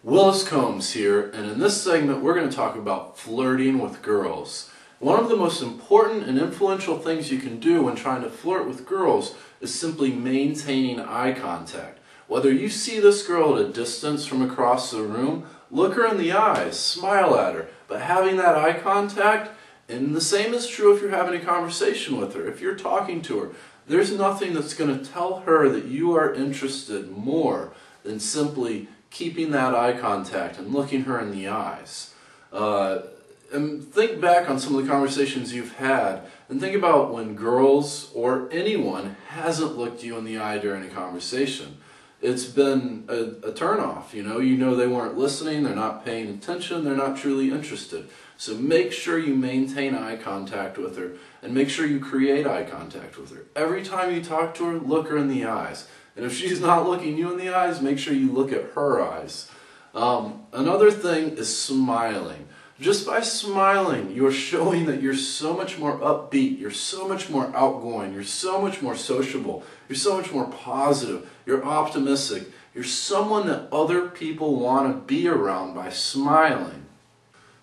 Willis Combs here, and in this segment we're going to talk about flirting with girls. One of the most important and influential things you can do when trying to flirt with girls is simply maintaining eye contact. Whether you see this girl at a distance from across the room, look her in the eyes, smile at her, but having that eye contact, and the same is true if you're having a conversation with her, if you're talking to her, there's nothing that's going to tell her that you are interested more than simply keeping that eye contact and looking her in the eyes. And think back on some of the conversations you've had and think about when girls or anyone hasn't looked you in the eye during a conversation. It's been a turnoff, you know they weren't listening, they're not paying attention, they're not truly interested. So make sure you maintain eye contact with her and make sure you create eye contact with her. Every time you talk to her, look her in the eyes. And if she's not looking you in the eyes, make sure you look at her eyes. Another thing is smiling. Just by smiling, you're showing that you're so much more upbeat, you're so much more outgoing, you're so much more sociable, you're so much more positive, you're optimistic, you're someone that other people want to be around by smiling.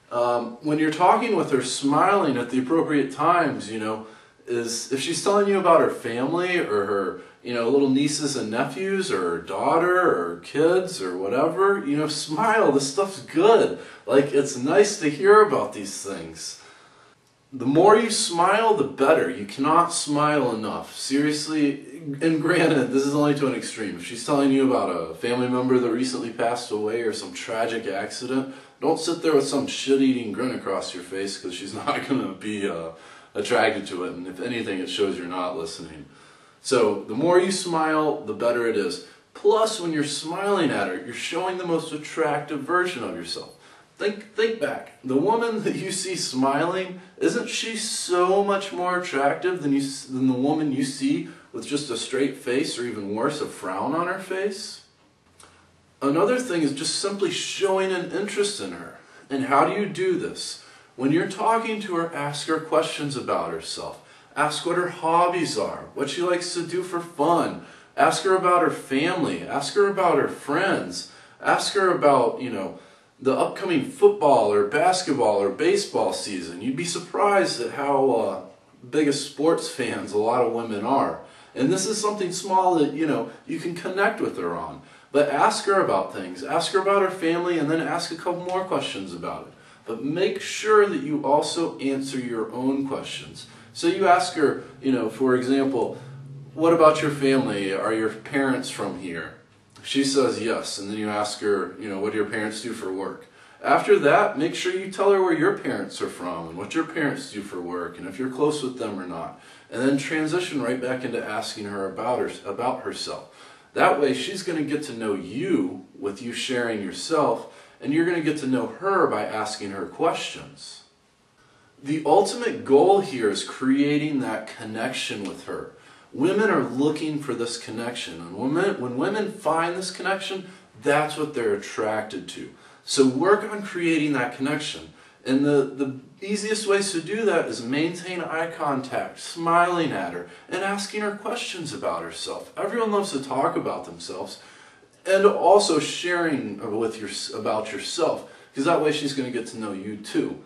When you're talking with her, smiling at the appropriate times, is if she's telling you about her family or her, little nieces and nephews or her daughter or her kids or whatever, smile. This stuff's good. Like, it's nice to hear about these things. The more you smile, the better. You cannot smile enough. Seriously, and granted, this is only to an extreme. If she's telling you about a family member that recently passed away or some tragic accident, don't sit there with some shit-eating grin across your face because she's not going to be attracted to it. And if anything, it shows you're not listening. So the more you smile, the better it is. Plus, when you're smiling at her, you're showing the most attractive version of yourself. Think back. The woman that you see smiling, isn't she so much more attractive than the woman you see with just a straight face, or even worse, a frown on her face? Another thing is just simply showing an interest in her. And how do you do this? When you're talking to her, ask her questions about herself. Ask what her hobbies are, what she likes to do for fun. Ask her about her family. Ask her about her friends. Ask her about, the upcoming football or basketball or baseball season. You'd be surprised at how big of sports fans a lot of women are. And this is something small that, you can connect with her on. But ask her about things. Ask her about her family and then ask a couple more questions about it. But make sure that you also answer your own questions. So you ask her, for example, what about your family? Are your parents from here? She says yes, and then you ask her, what do your parents do for work? After that, make sure you tell her where your parents are from and what your parents do for work and if you're close with them or not. And then transition right back into asking her about herself. That way she's going to get to know you with you sharing yourself, and you're going to get to know her by asking her questions. The ultimate goal here is creating that connection with her. Women are looking for this connection, and when women find this connection, that's what they're attracted to. So work on creating that connection. And the easiest ways to do that is maintain eye contact, smiling at her, and asking her questions about herself. Everyone loves to talk about themselves, and also sharing about yourself, because that way she's going to get to know you too.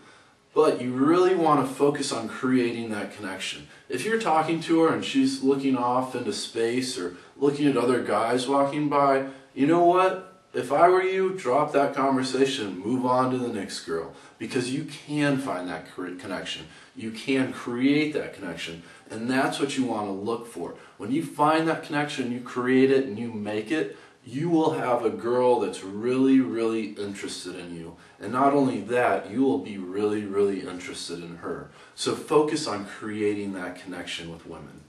But you really want to focus on creating that connection. If you're talking to her and she's looking off into space or looking at other guys walking by, you know what? If I were you, drop that conversation and move on to the next girl. Because you can find that connection. You can create that connection. And that's what you want to look for. When you find that connection, you create it and you make it, you will have a girl that's really, really interested in you. And not only that, you will be really, really interested in her. So focus on creating that connection with women.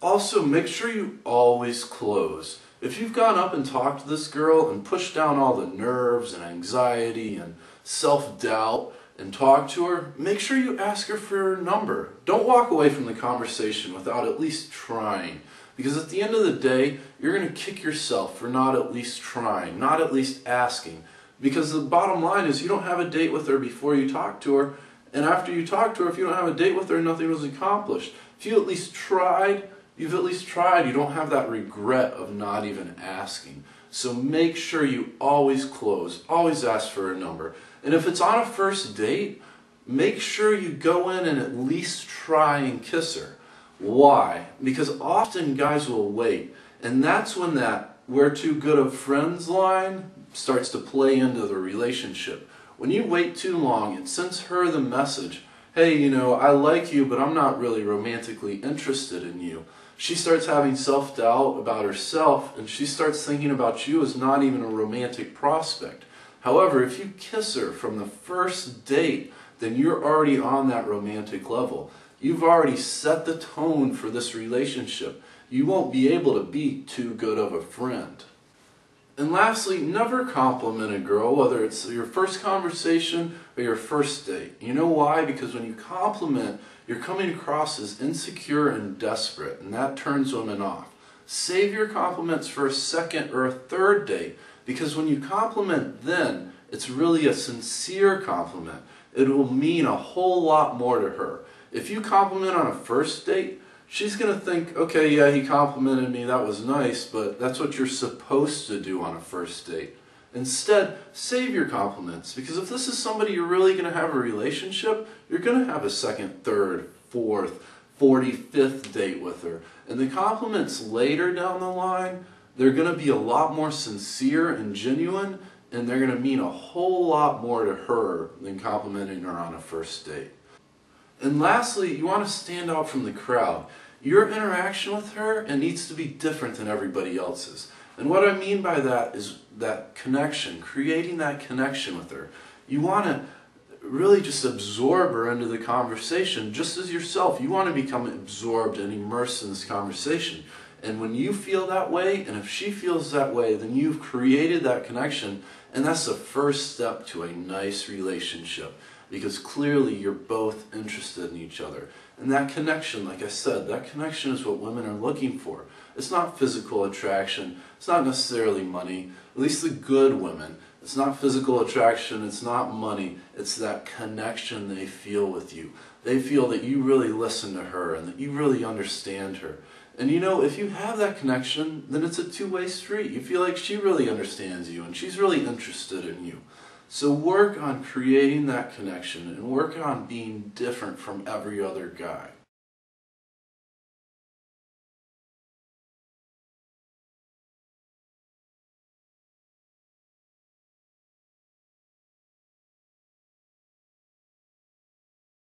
Also, make sure you always close. If you've gone up and talked to this girl and pushed down all the nerves and anxiety and self-doubt and talked to her, make sure you ask her for her number. Don't walk away from the conversation without at least trying. Because at the end of the day, you're going to kick yourself for not at least trying, not at least asking. Because the bottom line is you don't have a date with her before you talk to her, and after you talk to her, if you don't have a date with her, nothing was accomplished. If you at least tried, you've at least tried. You don't have that regret of not even asking. So make sure you always close, always ask for a number. And if it's on a first date, make sure you go in and at least try and kiss her. Why? Because often guys will wait, and that's when that "we're too good of friends" line starts to play into the relationship. When you wait too long, it sends her the message, hey, I like you, but I'm not really romantically interested in you. She starts having self-doubt about herself, and she starts thinking about you as not even a romantic prospect. However, if you kiss her from the first date, then you're already on that romantic level. You've already set the tone for this relationship. You won't be able to be too good of a friend. And lastly, never compliment a girl, whether it's your first conversation or your first date. You know why? Because when you compliment, you're coming across as insecure and desperate, and that turns women off. Save your compliments for a second or a third date, because when you compliment then, it's really a sincere compliment. It will mean a whole lot more to her. If you compliment on a first date, she's going to think, okay, yeah, he complimented me, that was nice, but that's what you're supposed to do on a first date. Instead, save your compliments, because if this is somebody you're really going to have a relationship, you're going to have a second, third, fourth, 45th date with her. And the compliments later down the line, they're going to be a lot more sincere and genuine, and they're going to mean a whole lot more to her than complimenting her on a first date. And lastly, you want to stand out from the crowd. Your interaction with her, it needs to be different than everybody else's. And what I mean by that is that connection, creating that connection with her. You want to really just absorb her into the conversation, just as yourself. You want to become absorbed and immersed in this conversation. And when you feel that way, and if she feels that way, then you've created that connection, and that's the first step to a nice relationship. Because clearly you're both interested in each other. And that connection, like I said, that connection is what women are looking for. It's not physical attraction. It's not necessarily money. At least the good women. It's not physical attraction. It's not money. It's that connection they feel with you. They feel that you really listen to her and that you really understand her. And if you have that connection, then it's a two-way street. You feel like she really understands you and she's really interested in you. So work on creating that connection and work on being different from every other guy.